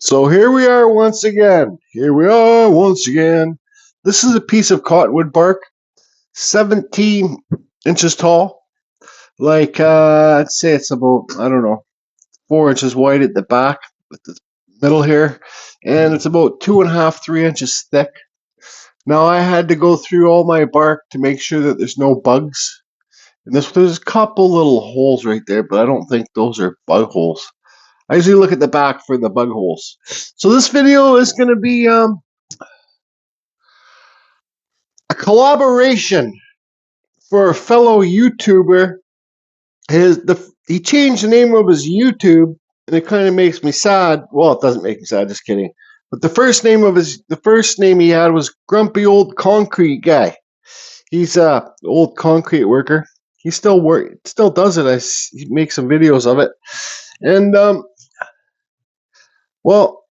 So here we are once again. Here we are once again. This is a piece of cottonwood bark, 17 inches tall. I'd say it's about, I don't know, 4 inches wide at the back with the middle here. And it's about 2.5, 3 inches thick. Now I had to go through all my bark to make sure that there's no bugs. And there's a couple little holes right there, but I don't think those are bug holes. I usually look at the back for the bug holes. So this video is going to be a collaboration for a fellow YouTuber. He changed the name of his YouTube, and it kind of makes me sad. Well, it doesn't make me sad. Just kidding. But the first name he had was Grumpy Old Concrete Guy. He's a old concrete worker. He still does it. He makes some videos of it, and well,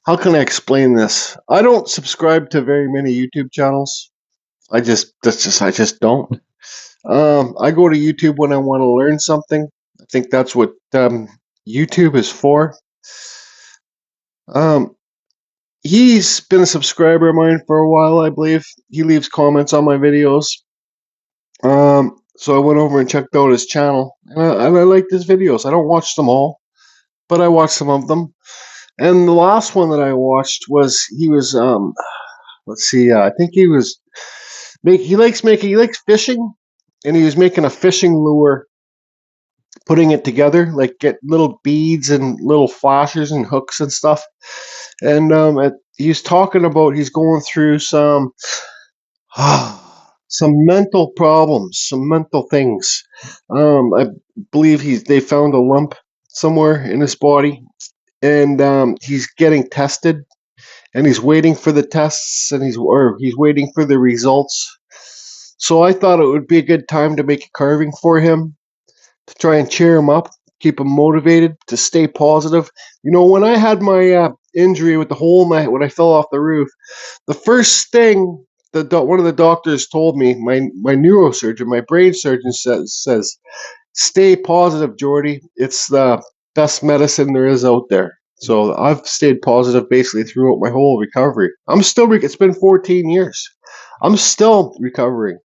how can I explain this? I don't subscribe to very many YouTube channels. I just don't. I go to YouTube when I want to learn something. I think that's what YouTube is for. He's been a subscriber of mine for a while, I believe. He leaves comments on my videos. So I went over and checked out his channel, and I liked his videos. I don't watch them all, but I watched some of them. And the last one that I watched was he was let's see, I think he likes fishing, and he was making a fishing lure, putting it together, like get little beads and little flashers and hooks and stuff. And he's talking about he's going through some mental problems, some mental things. I believe they found a lump somewhere in his body, and he's getting tested, and he's waiting for the tests, and he's waiting for the results. So I thought it would be a good time to make a carving for him, to try and cheer him up, keep him motivated, to stay positive. You know, when I had my injury with the hole in when I fell off the roof, the first thing one of the doctors told me, my neurosurgeon, my brain surgeon says, stay positive, Jordy. It's the best medicine there is out there. So I've stayed positive basically throughout my whole recovery. It's been 14 years. I'm still recovering.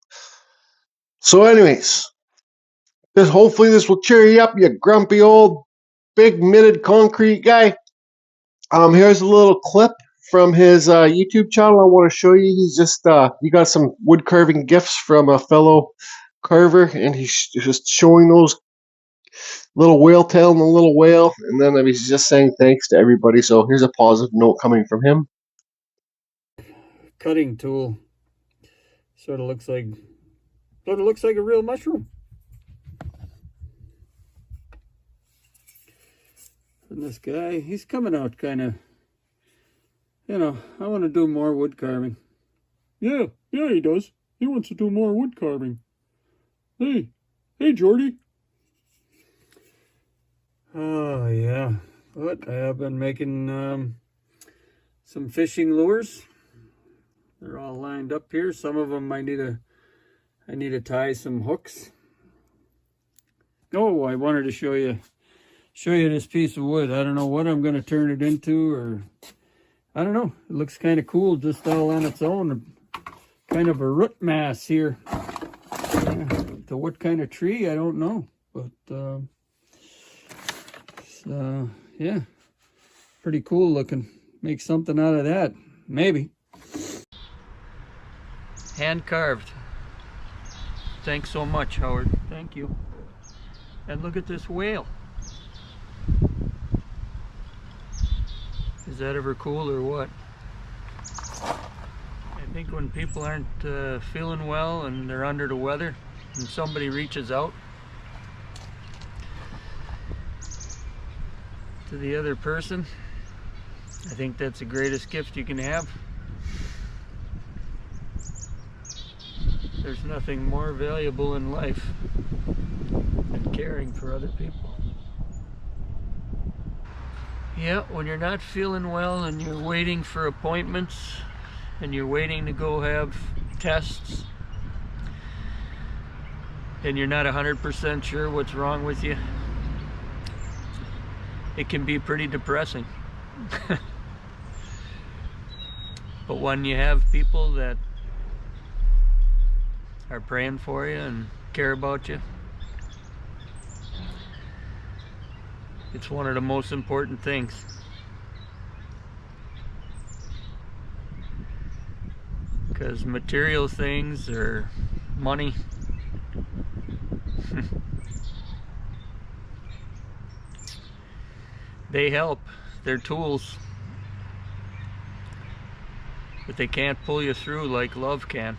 So anyways, hopefully this will cheer you up, you grumpy old big mitted concrete guy. Here's a little clip from his YouTube channel I want to show you. He got some wood carving gifts from a fellow carver, and he's just showing those little whale tail and the little whale, and then he's just saying thanks to everybody. So here's a positive note coming from him. Cutting tool. Sort of looks like a real mushroom. And this guy, he's coming out kind of, I want to do more wood carving. Yeah, he does. He wants to do more wood carving. Hey, Jordy. Oh, yeah. But I have been making some fishing lures. They're all lined up here. Some of them I need to tie some hooks. Oh, I wanted to show you this piece of wood. I don't know what I'm going to turn it into, or I don't know. It looks kind of cool just all on its own. Kind of a root mass here. To what kind of tree, I don't know. But, yeah. Pretty cool looking. Make something out of that. Maybe. Hand carved. Thanks so much, Howard. Thank you. And look at this whale. Is that ever cool or what? I think when people aren't feeling well and they're under the weather and somebody reaches out to the other person, I think that's the greatest gift you can have. There's nothing more valuable in life than caring for other people. Yeah, when you're not feeling well and you're waiting for appointments and you're waiting to go have tests and you're not 100% sure what's wrong with you, it can be pretty depressing. But when you have people that are praying for you and care about you, it's one of the most important things. Because material things or money, they help. They're tools. But they can't pull you through like love can.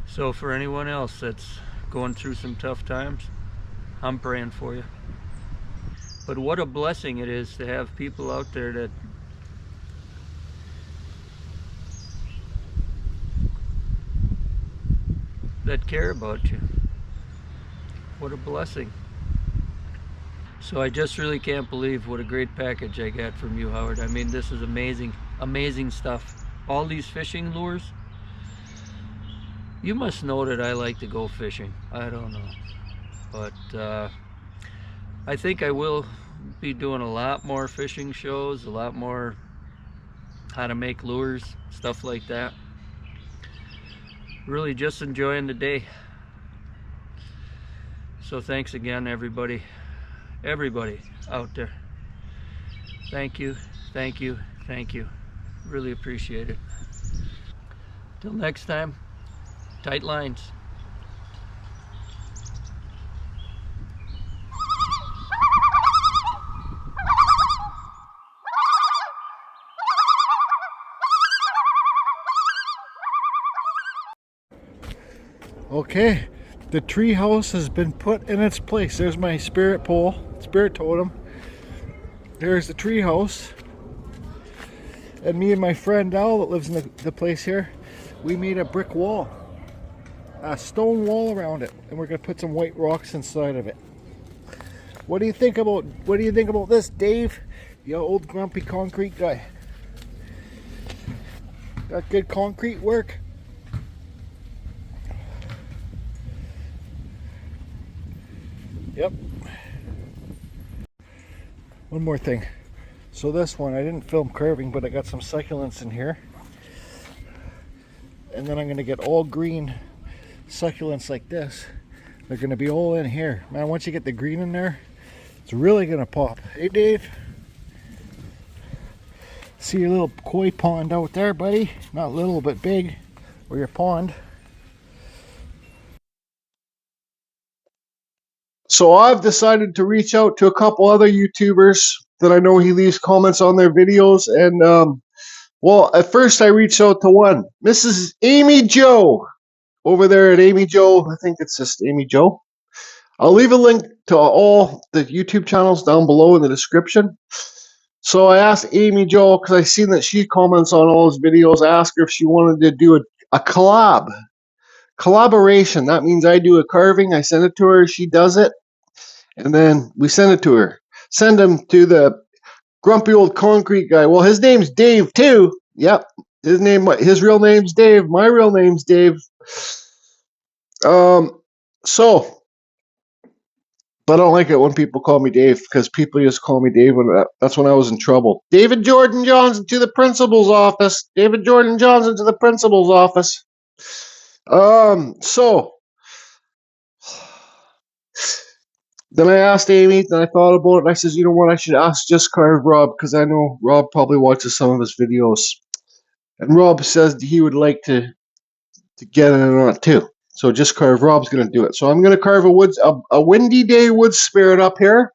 So for anyone else that's going through some tough times, I'm praying for you. But what a blessing it is to have people out there that care about you. What a blessing. So I just really can't believe what a great package I got from you, Howard. I mean, this is amazing, amazing stuff. All these fishing lures. You must know that I like to go fishing. I don't know. But I think I will be doing a lot more fishing shows, a lot more how to make lures, stuff like that. Really just enjoying the day. So thanks again, everybody out there. Thank you, thank you, thank you. Really appreciate it. Till next time, tight lines. Okay, the tree house has been put in its place. There's my spirit pole, spirit totem. There's the tree house. And me and my friend Al that lives in the place here, we made a brick wall. A stone wall around it. And we're gonna put some white rocks inside of it. What do you think about this, Dave? You old grumpy concrete guy. Got good concrete work? Yep. One more thing. So this one, I didn't film carving, but I got some succulents in here. And then I'm going to get all green succulents like this. They're going to be all in here. Man, once you get the green in there, it's really going to pop. Hey, Dave. See your little koi pond out there, buddy? Not little, but big. Or your pond. So I've decided to reach out to a couple other YouTubers that I know he leaves comments on their videos. And, well, at first I reached out to one, Mrs. Amy Joe, over there at Amy Joe. I think it's just Amy Joe. I'll leave a link to all the YouTube channels down below in the description. So I asked Amy Joe, because I seen that she comments on all his videos. I asked her if she wanted to do a collaboration. That means I do a carving, I send it to her, she does it, and then we send it to her. Send him to the grumpy old concrete guy. Well, his name's Dave too. Yep, his real name's Dave. My real name's Dave. So, but I don't like it when people call me Dave, because people just call me Dave that's when I was in trouble. David Jordan Johnson to the principal's office. David Jordan Johnson to the principal's office. So then I asked Amy, then I thought about it, and I says, you know what, I should ask Just Carve Rob, because I know Rob probably watches some of his videos. And Rob says he would like to get in on it too. So Just Carve Rob's going to do it. So I'm going to carve a windy day wood spirit up here.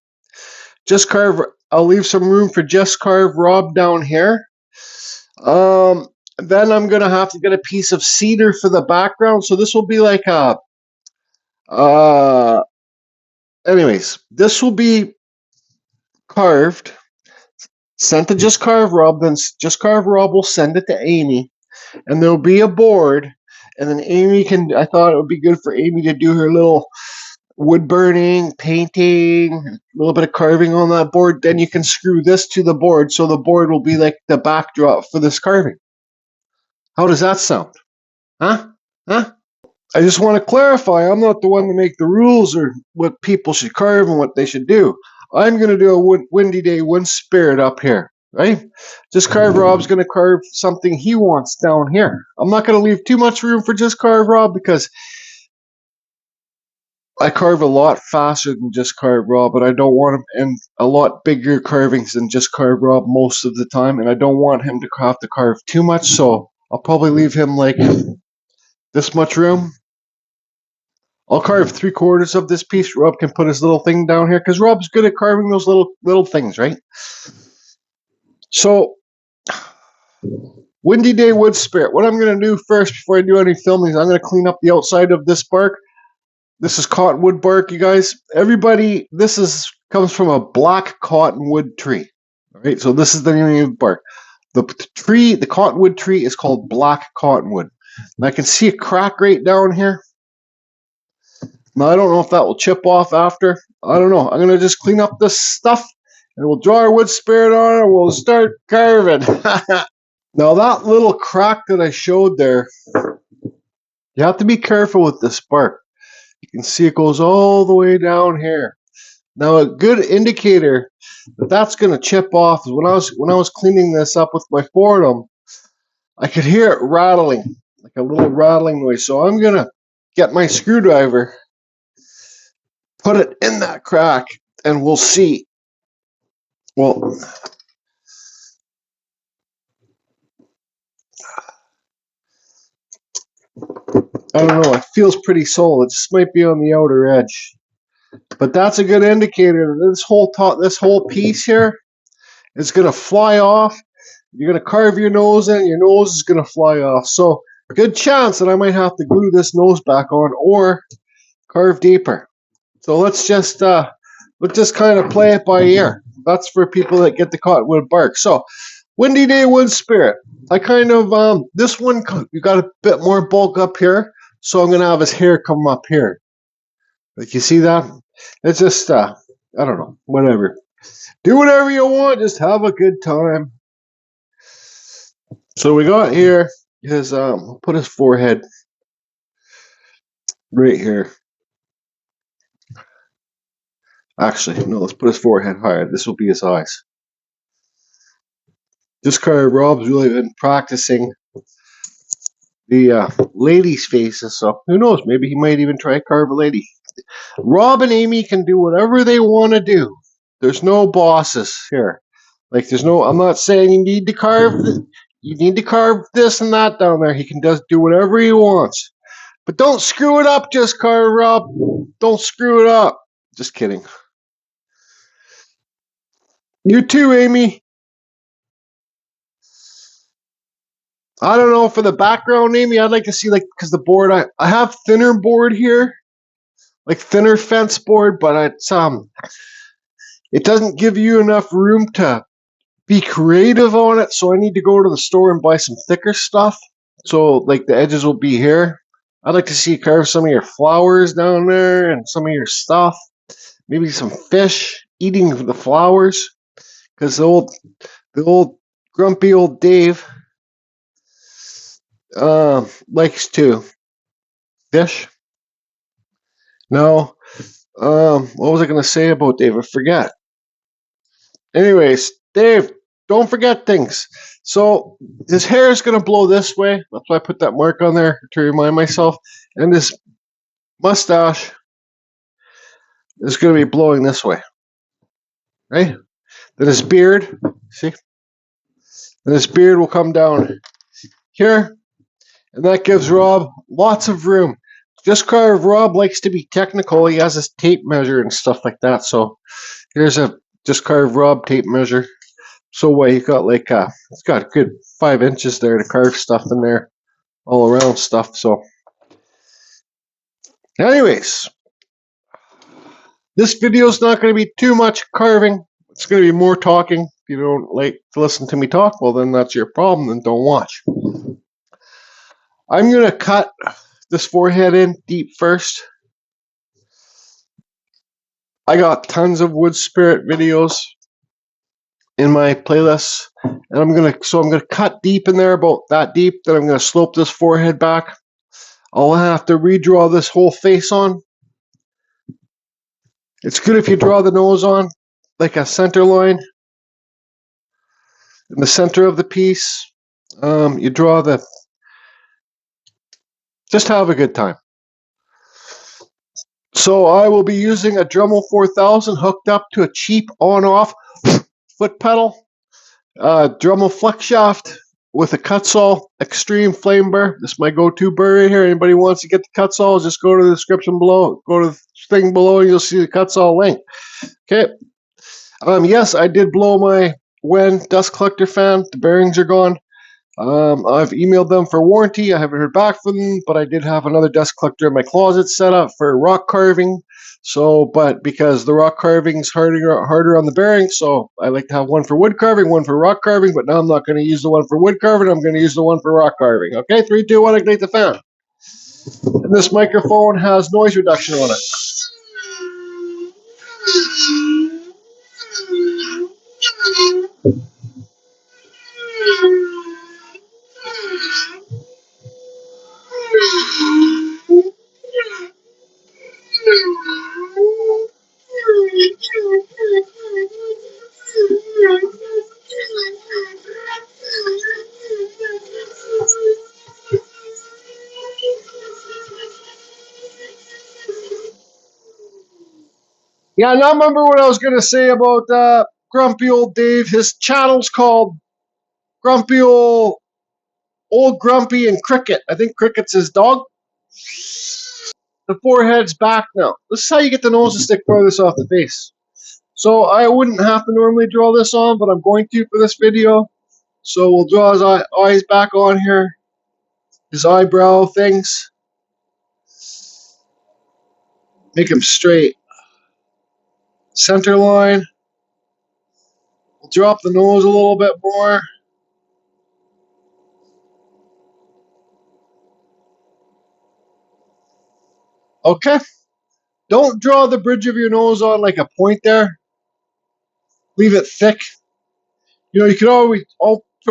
I'll leave some room for Just Carve Rob down here. Then I'm going to have to get a piece of cedar for the background. So this will be like anyways, this will be carved, sent to Just Carve Rob, then Just Carve Rob will send it to Amy, and there'll be a board, and then I thought it would be good for Amy to do her little wood burning, painting, a little bit of carving on that board. Then you can screw this to the board, so the board will be like the backdrop for this carving. How does that sound? Huh? I just want to clarify, I'm not the one to make the rules or what people should carve and what they should do. I'm going to do a windy day wood spirit up here, right? Just Carve Rob's going to carve something he wants down here. I'm not going to leave too much room for Just Carve Rob because I carve a lot faster than Just Carve Rob, but I don't want him in a lot bigger carvings than Just Carve Rob most of the time, and I don't want him to have to carve too much, so I'll probably leave him like this much room. I'll carve 3/4 of this piece. Rob can put his little thing down here because Rob's good at carving those little things, right? So, windy day wood spirit. What I'm going to do first before I do any filming is I'm going to clean up the outside of this bark. This is cottonwood bark, you guys. Everybody, comes from a black cottonwood tree. All right, so this is the name of the bark. The cottonwood tree is called black cottonwood. And I can see a crack right down here. Now, I don't know if that will chip off after. I don't know. I'm going to just clean up this stuff, and we'll draw our wood spirit on it, and we'll start carving. Now, that little crack that I showed there, you have to be careful with this bark. You can see it goes all the way down here. Now, a good indicator that that's going to chip off is when I was cleaning this up with my Fordham, I could hear it rattling, like a little rattling noise. So I'm going to get my screwdriver, put it in that crack, and we'll see. Well, I don't know. It feels pretty solid. It just might be on the outer edge. But that's a good indicator. This whole piece here is going to fly off. You're going to carve your nose in, your nose is going to fly off. So, good chance that I might have to glue this nose back on or carve deeper. So let's just kind of play it by ear. That's for people that get the cottonwood bark. So, windy day wood spirit. I kind of this one you got a bit more bulk up here, so I'm going to have his hair come up here. Like, you see that? It's just I don't know, whatever. Do whatever you want, just have a good time. So we got here his we'll put his forehead right here. Actually, no, let's put his forehead higher. This will be his eyes. Just Carve Rob's really been practicing the ladies' faces, so who knows? Maybe he might even try to carve a lady. Rob and Amy can do whatever they want to do. There's no bosses here. Like, there's no. I'm not saying you need to carve. You need to carve this and that down there. He can just do whatever he wants, but don't screw it up. Just Carve Rob. Don't screw it up. Just kidding. You too, Amy. I don't know, for the background, Amy, I'd like to see, like, because the board, I have thinner board here, like thinner fence board, but it doesn't give you enough room to be creative on it, so I need to go to the store and buy some thicker stuff, so, like, the edges will be here. I'd like to see you carve some of your flowers down there and some of your stuff, maybe some fish eating the flowers, because the old grumpy old Dave likes to fish. No, what was I going to say about Dave? I forget. Anyways, Dave, don't forget things. So his hair is going to blow this way. That's why I put that mark on there to remind myself. And his mustache is going to be blowing this way, right? Then his beard, see? Then his beard will come down here. And that gives Rob lots of room. Just Carve Rob likes to be technical. He has his tape measure and stuff like that. So here's a Just Carve Rob tape measure. So you got like it's got a good 5 inches there to carve stuff in there, all around stuff. So, anyways, this video is not going to be too much carving. It's going to be more talking. If you don't like to listen to me talk, well, then that's your problem. Then don't watch. I'm going to cut this forehead in deep first. I got tons of wood spirit videos in my playlist, and I'm going to cut deep in there, about that deep. Then I'm going to slope this forehead back. I'll have to redraw this whole face on. It's good if you draw the nose on. like a center line in the center of the piece. You draw the, just have a good time. So I will be using a Dremel 4000 hooked up to a cheap on-off foot pedal, Dremel flex shaft with a cut saw, extreme flame burr. This is my go-to burr right here. Anybody wants to get the cut saw, just go to the description below. Go to the thing below and you'll see the cut saw link. Okay. Yes, I did blow my Wen dust collector fan. The bearings are gone. I've emailed them for warranty. I haven't heard back from them, but I did have another dust collector in my closet set up for rock carving. So, but because the rock carving's harder on the bearing, so I like to have one for wood carving, one for rock carving, but now I'm not going to use the one for wood carving. I'm going to use the one for rock carving. Okay, 3, 2, 1, ignite the fan. And this microphone has noise reduction on it. Yeah, now remember what I was going to say about Grumpy Old Dave. His channel's called Grumpy Old Grumpy and Cricket. I think Cricket's his dog. The forehead's back now. This is how you get the nose to stick farthest off the face. So I wouldn't have to normally draw this on, but I'm going to for this video. So we'll draw his eyes back on here. His eyebrow things. Make him straight. Center line. We'll drop the nose a little bit more. Okay. Don't draw the bridge of your nose on like a point there. Leave it thick. You know, you can always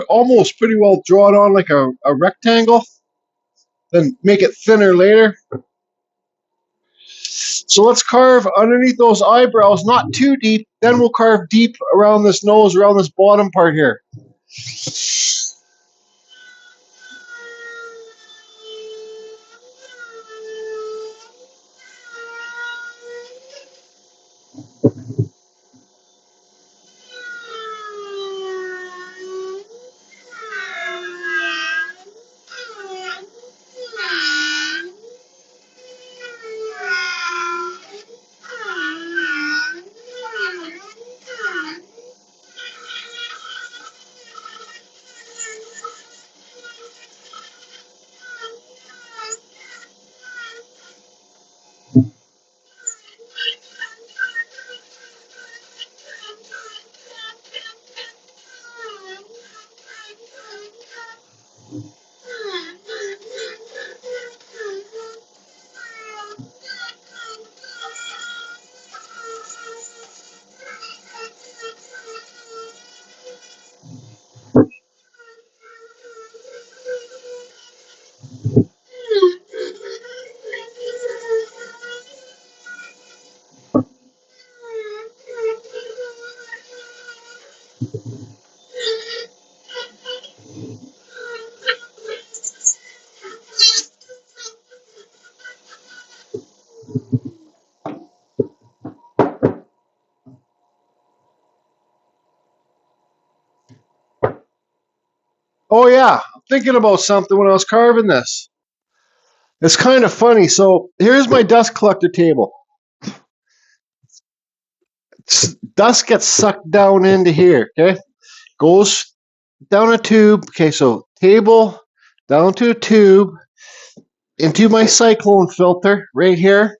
almost pretty well draw it on like a rectangle. Then make it thinner later. So let's carve underneath those eyebrows, not too deep. Then we'll carve deep around this nose, around this bottom part here. Oh yeah, I'm thinking about something when I was carving this. It's kind of funny. So here's my dust collector table. Dust gets sucked down into here, okay? Goes down a tube. Okay, so table down to a tube into my cyclone filter right here.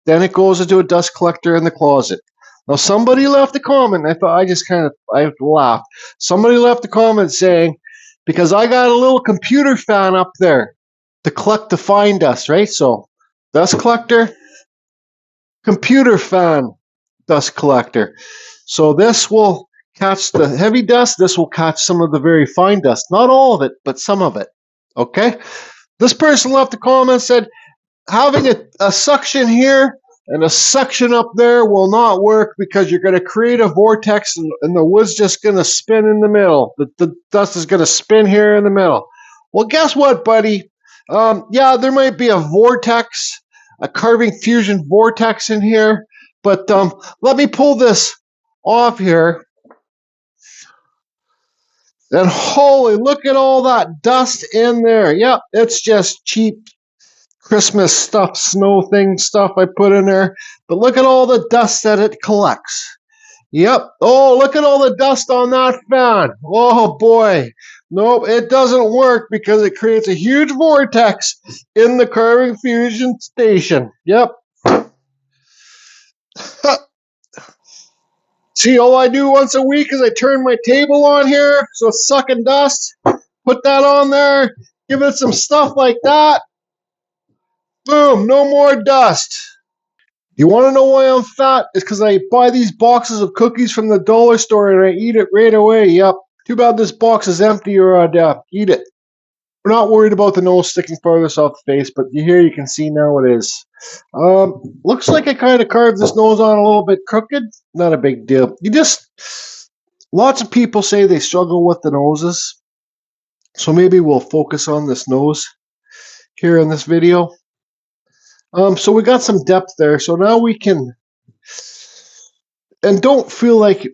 Then it goes into a dust collector in the closet. Now somebody left a comment. I laughed. Somebody left a comment saying, because I got a little computer fan up there to collect the fine dust, right? So dust collector, computer fan, dust collector. So this will catch the heavy dust. This will catch some of the very fine dust. Not all of it, but some of it. Okay? This person left a comment, said, having a suction here And the suction up there will not work because you're going to create a vortex and the wood's just going to spin in the middle. The dust is going to spin here in the middle. Well, guess what, buddy? Yeah, there might be a vortex, a carving fusion vortex in here, but let me pull this off here. And holy, look at all that dust in there. Yep, it's just cheap Christmas stuff, snow thing stuff I put in there. But look at all the dust that it collects. Yep. Oh, look at all the dust on that fan. Oh boy. Nope, it doesn't work because it creates a huge vortex in the carving fusion station. Yep. See, all I do once a week is I turn my table on here so it's sucking dust. Put that on there. Give it some stuff like that. Boom, no more dust. You want to know why I'm fat? It's because I buy these boxes of cookies from the dollar store and I eat it right away. Yep. Too bad this box is empty or I'd eat it. We're not worried about the nose sticking farthest off the face, but here you can see now it is. Looks like I kind of carved this nose on a little bit crooked. Not a big deal. Lots of people say they struggle with the noses. So maybe we'll focus on this nose here in this video. So we got some depth there. So now we can, and don't feel like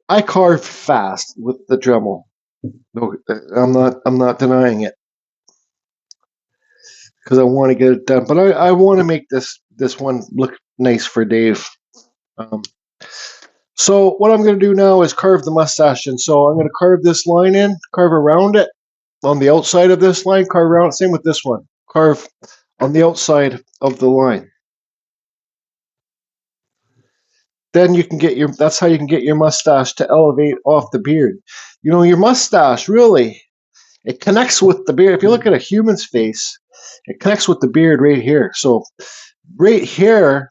I carve fast with the Dremel. No, I'm not denying it because I want to get it done. But I want to make this one look nice for Dave. So what I'm going to do now is carve the mustache in. So I'm going to carve this line in, carve around it on the outside of this line, carve around. Same with this one, carve on the outside of the line. Then you can get that's how you can get your mustache to elevate off the beard. You know, your mustache really, it connects with the beard. If you look at a human's face, it connects with the beard right here. So right here,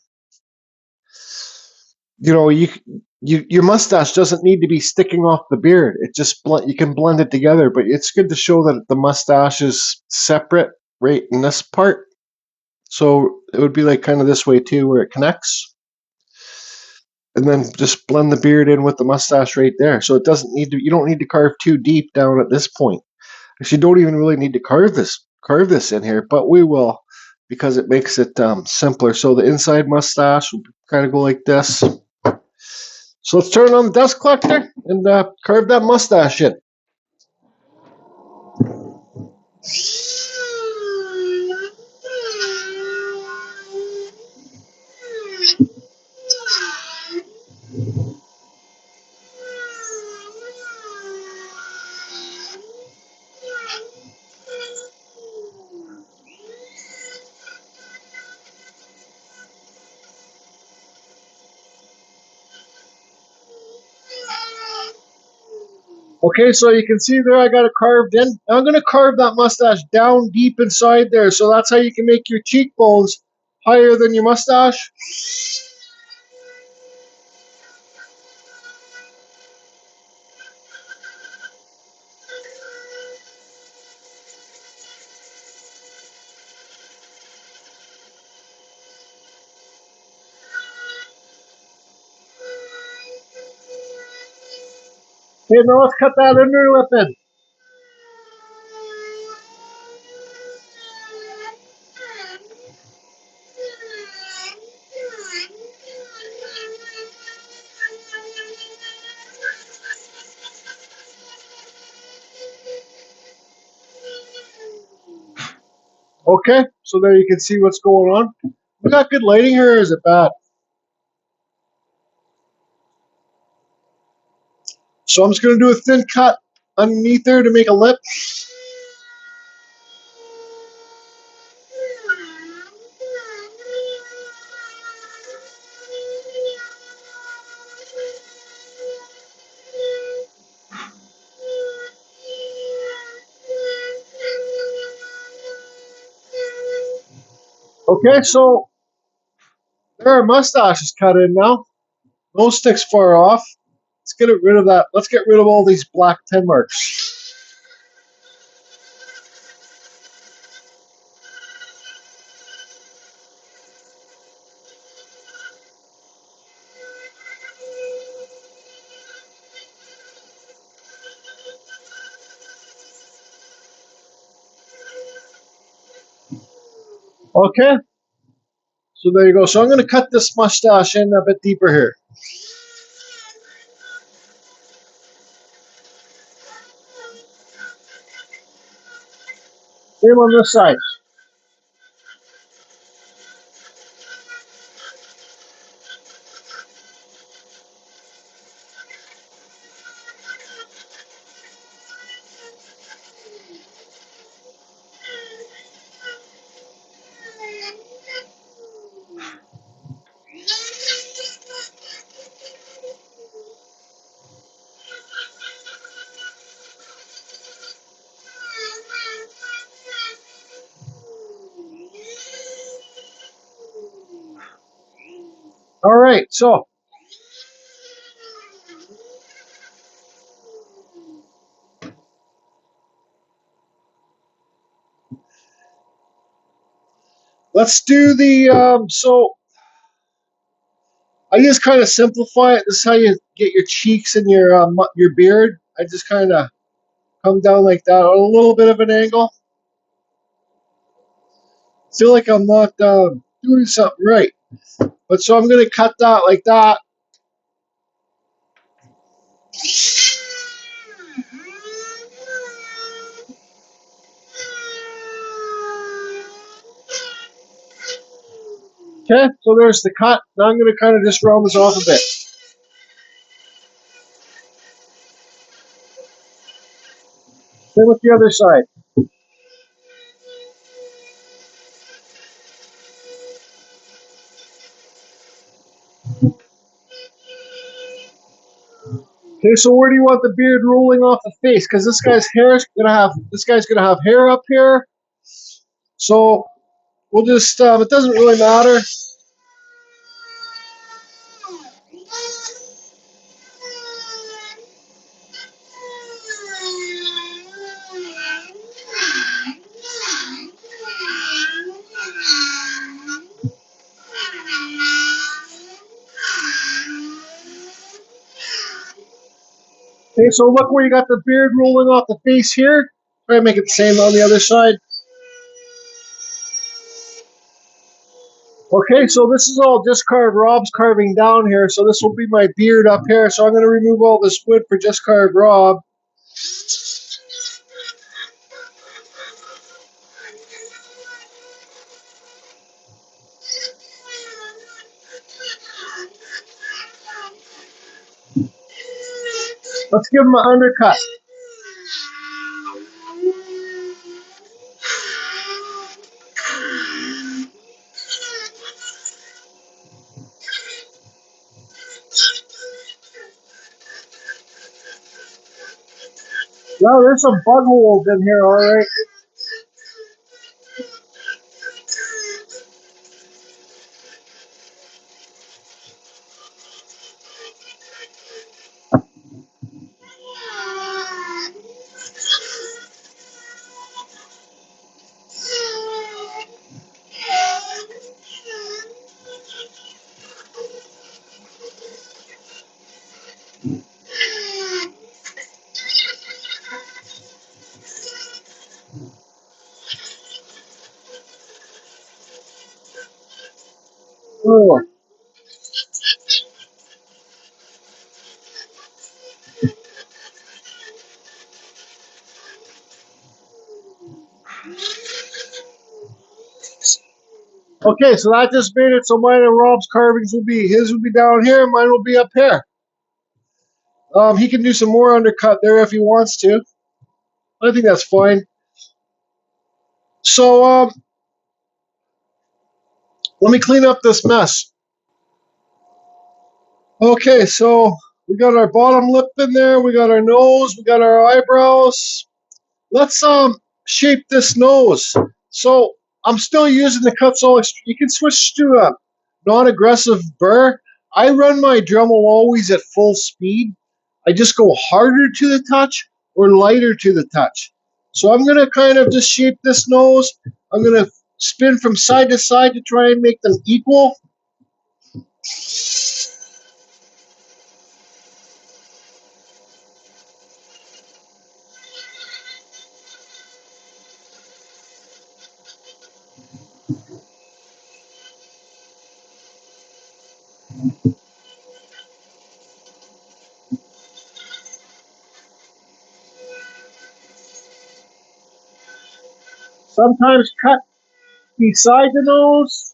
you know, your mustache doesn't need to be sticking off the beard. It just you can blend it together. But it's good to show that the mustache is separate right in this part. So it would be like kind of this way too, where it connects. And then just blend the beard in with the mustache right there. So it doesn't need to, you don't need to carve too deep down at this point. Actually, you don't even really need to carve this in here, but we will because it makes it simpler. So the inside mustache will kind of go like this. So let's turn on the dust collector and carve that mustache in. Okay, so you can see there I got it carved in. I'm going to carve that mustache down deep inside there. So that's how you can make your cheekbones higher than your mustache. Okay, now let's cut that under lip in. Okay, so there you can see what's going on. We got good lighting here, or is it bad? So I'm just going to do a thin cut underneath there to make a lip. Okay, so there our mustache is cut in now. No sticks far off. Let's get rid of that. Let's get rid of all these black pen marks. Okay, so there you go. So I'm going to cut this mustache in a bit deeper here. Same on this side. All right, so let's do the, so I just kind of simplify it. This is how you get your cheeks and your beard. I just kind of come down like that on a little bit of an angle. Feel like I'm not doing something right. But so I'm going to cut that like that. Okay, so there's the cut. Now I'm going to kind of just round this off a bit. Same with the other side. Okay, so where do you want the beard rolling off the face? Because this guy's gonna have hair up here. So we'll just it doesn't really matter. Okay, so look where you got the beard rolling off the face here. Try to make it the same on the other side. Okay, so this is all just carved. Rob's carving down here, so this will be my beard up here. So I'm going to remove all this wood for just carved Rob. Let's give him an undercut. Yeah, there's some bug holes in here, all right. Oh. Okay, so that just made it so mine and Rob's carvings will be, his will be down here, mine will be up here. He can do some more undercut there if he wants to. I think that's fine. So, let me clean up this mess. Okay, so we got our bottom lip in there, we got our nose, we got our eyebrows. Let's shape this nose. So I'm still using the Kutzall. You can switch to a non-aggressive burr. I run my Dremel always at full speed. I just go harder to the touch or lighter to the touch. So I'm gonna kind of just shape this nose. I'm gonna spin from side to side to try and make them equal. Sometimes cut beside the nose.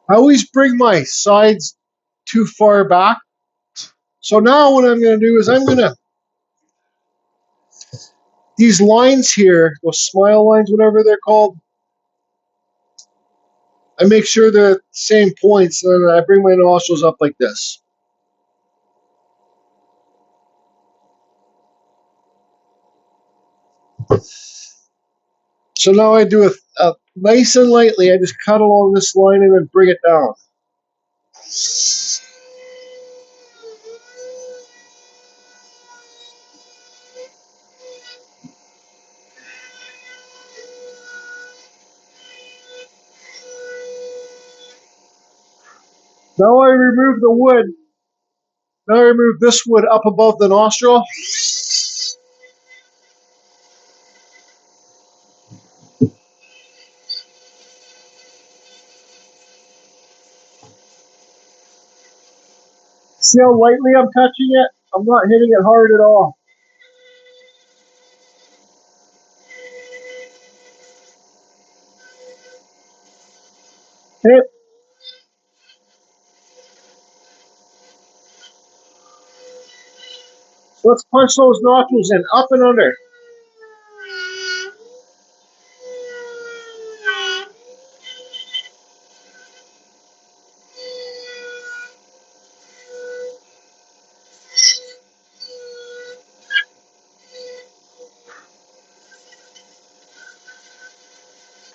I always bring my sides too far back. So now what I'm going to do is these lines here, those smile lines, whatever they're called, I make sure they're at the same points, and I bring my nostrils up like this. So now I do a nice and lightly, I just cut along this line and then bring it down. Now I remove the wood. Now I remove this wood up above the nostril. See how lightly I'm touching it? I'm not hitting it hard at all. Okay, so let's punch those nostrils in, up and under.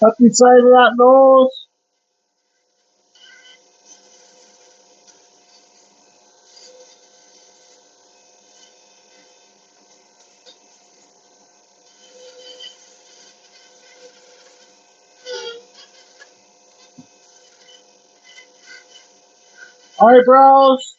Cut the side of that nose. Eyebrows.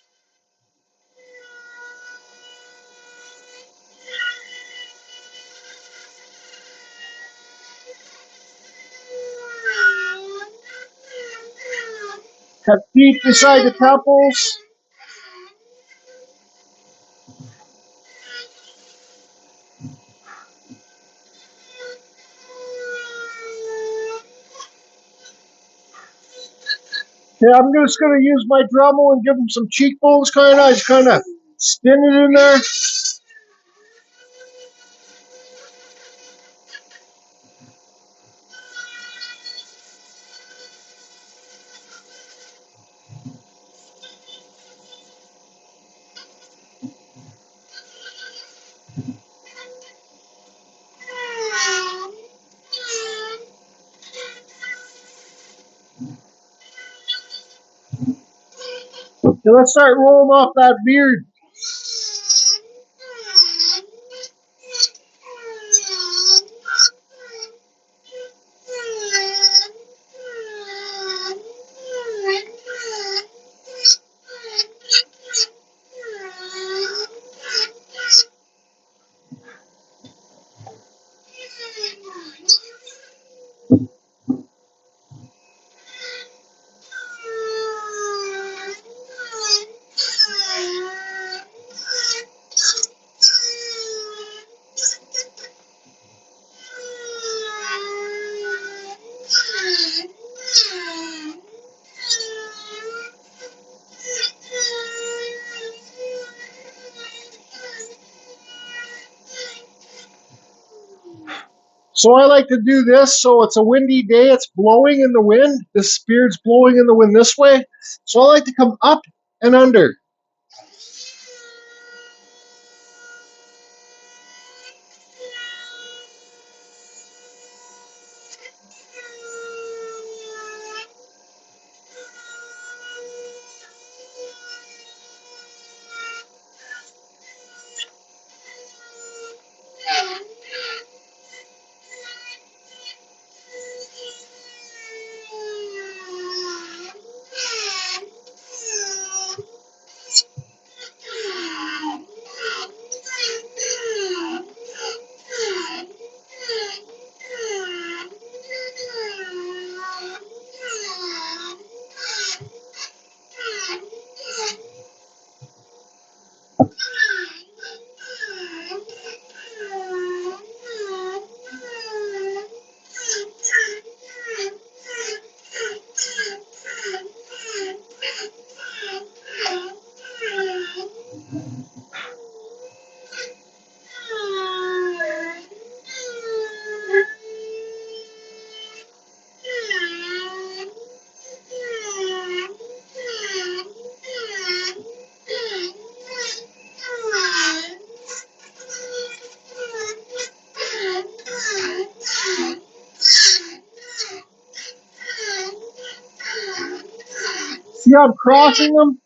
Cut deep beside the temples. Okay, I'm just going to use my Dremel and give him some cheekbones, kind of. Just kind of spin it in there. Okay, let's start rolling off that beard. So I like to do this. So it's a windy day. It's blowing in the wind. This beard's blowing in the wind this way. So I like to come up and under. See how I'm crossing them?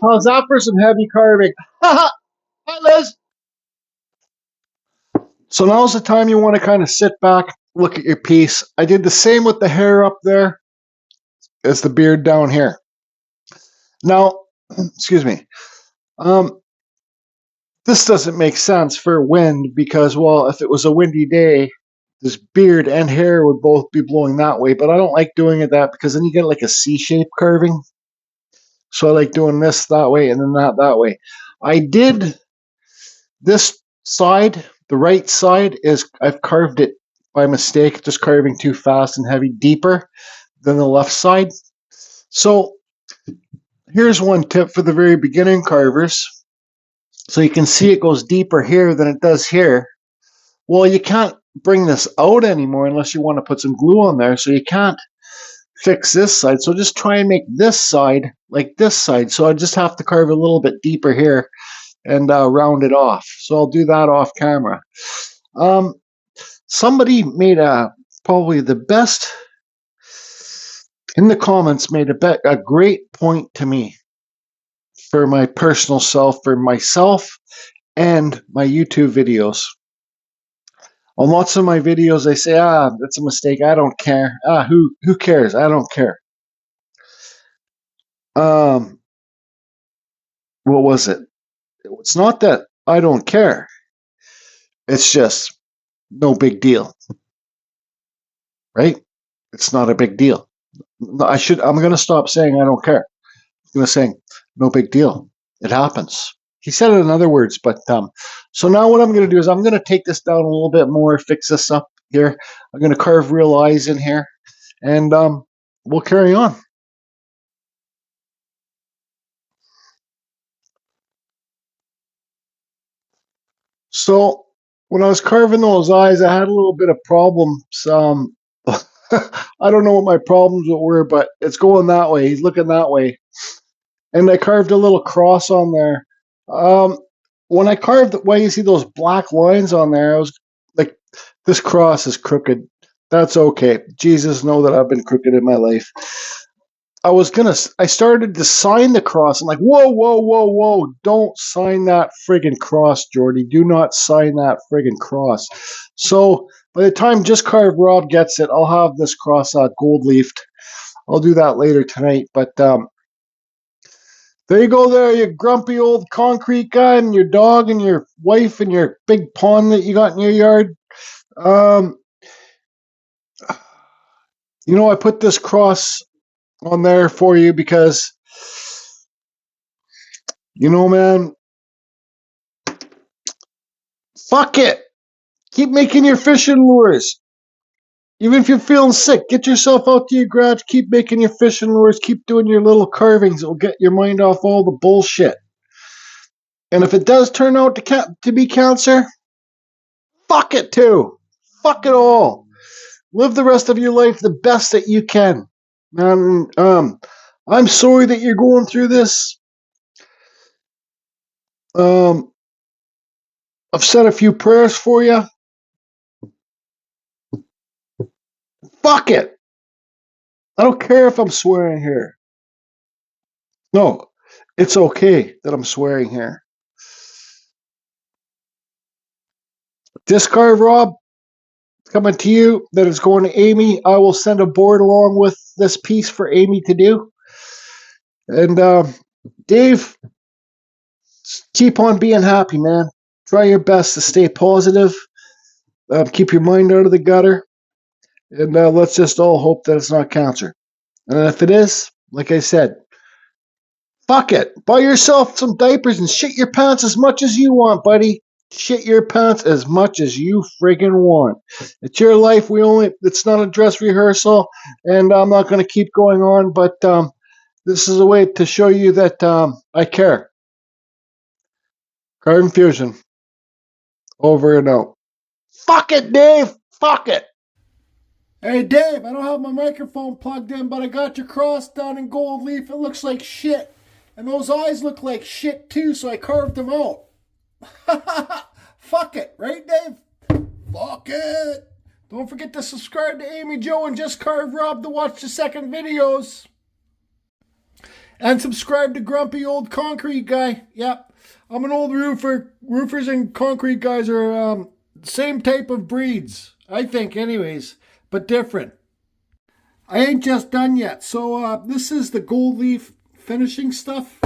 How's that for some heavy carving? Hi, Liz. So now's the time you want to kind of sit back, look at your piece. I did the same with the hair up there as the beard down here. Now, excuse me. This doesn't make sense for wind because, well, if it was a windy day, this beard and hair would both be blowing that way. But I don't like doing it that because then you get like a C-shape carving. So I like doing this that way and then that way. I did this side, the right side is I've carved it by mistake, just carving too fast and heavy, deeper than the left side. So here's one tip for the very beginning carvers. So you can see it goes deeper here than it does here. Well, you can't bring this out anymore unless you want to put some glue on there. So you can't fix this side. So just try and make this side like this side. So I just have to carve a little bit deeper here and round it off. So I'll do that off camera. Somebody made probably the best in the comments, made a great point to me for my personal self, for myself and my YouTube videos. On lots of my videos, they say, that's a mistake. I don't care. Who cares? I don't care. What was it? It's not that I don't care. It's just no big deal. Right? It's not a big deal. I'm going to stop saying I don't care. I'm going to say no big deal. It happens. He said it in other words, but so now what I'm going to do is I'm going to take this down a little bit more, fix this up here. I'm going to carve real eyes in here, and we'll carry on. So when I was carving those eyes, I had a little bit of problems. I don't know what my problems were, but it's going that way. He's looking that way, and I carved a little cross on there. Um, when I carved, why you see those black lines on there, I was like, this cross is crooked. That's okay. Jesus know that I've been crooked in my life. I started to sign the cross. I'm like, whoa, whoa, whoa, whoa. Don't sign that friggin' cross, Jordy. Do not sign that friggin' cross. So by the time Just Carve Rob gets it, I'll have this cross gold leafed. I'll do that later tonight. But there you go there, you grumpy old concrete guy, and your dog and your wife and your big pond that you got in your yard. Um, I put this cross on there for you because, man, fuck it. Keep making your fishing lures. Even if you're feeling sick, get yourself out to your garage, keep making your fishing lures, keep doing your little carvings. It'll get your mind off all the bullshit. And if it does turn out to be cancer, fuck it too. Fuck it all. Live the rest of your life the best that you can. Man, I'm sorry that you're going through this. I've said a few prayers for you. Fuck it. I don't care if I'm swearing here. No, it's okay that I'm swearing here. Discard Rob, coming to you. That is going to Amy. I will send a board along with this piece for Amy to do. And Dave, keep on being happy, man. Try your best to stay positive. Keep your mind out of the gutter. And let's just all hope that it's not cancer. And if it is, like I said, fuck it. Buy yourself some diapers and shit your pants as much as you want, buddy. Shit your pants as much as you friggin' want. It's your life. It's not a dress rehearsal, and I'm not going to keep going on, but this is a way to show you that I care. Carve Infusion. Over and out. Fuck it, Dave. Fuck it. Hey Dave, I don't have my microphone plugged in, but I got your cross done in gold leaf. It looks like shit. And those eyes look like shit too, so I carved them out. Fuck it, right Dave? Fuck it. Don't forget to subscribe to Amy Jo and Just Carve Rob to watch the second videos. And subscribe to Grumpy Old Concrete Guy. Yep, I'm an old roofer. Roofers and concrete guys are same type of breeds, I think anyways, but different. I ain't just done yet. So this is the gold leaf finishing stuff.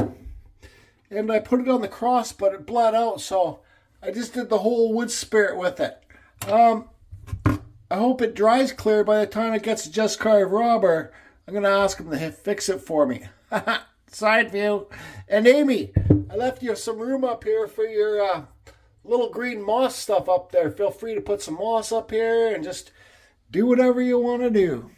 And I put it on the cross, but it bled out, so I just did the whole wood spirit with it. I hope it dries clear by the time it gets to Just Carve Robber. I'm going to ask him to fix it for me. Side view. And Amy, I left you some room up here for your little green moss stuff up there. Feel free to put some moss up here and just do whatever you want to do.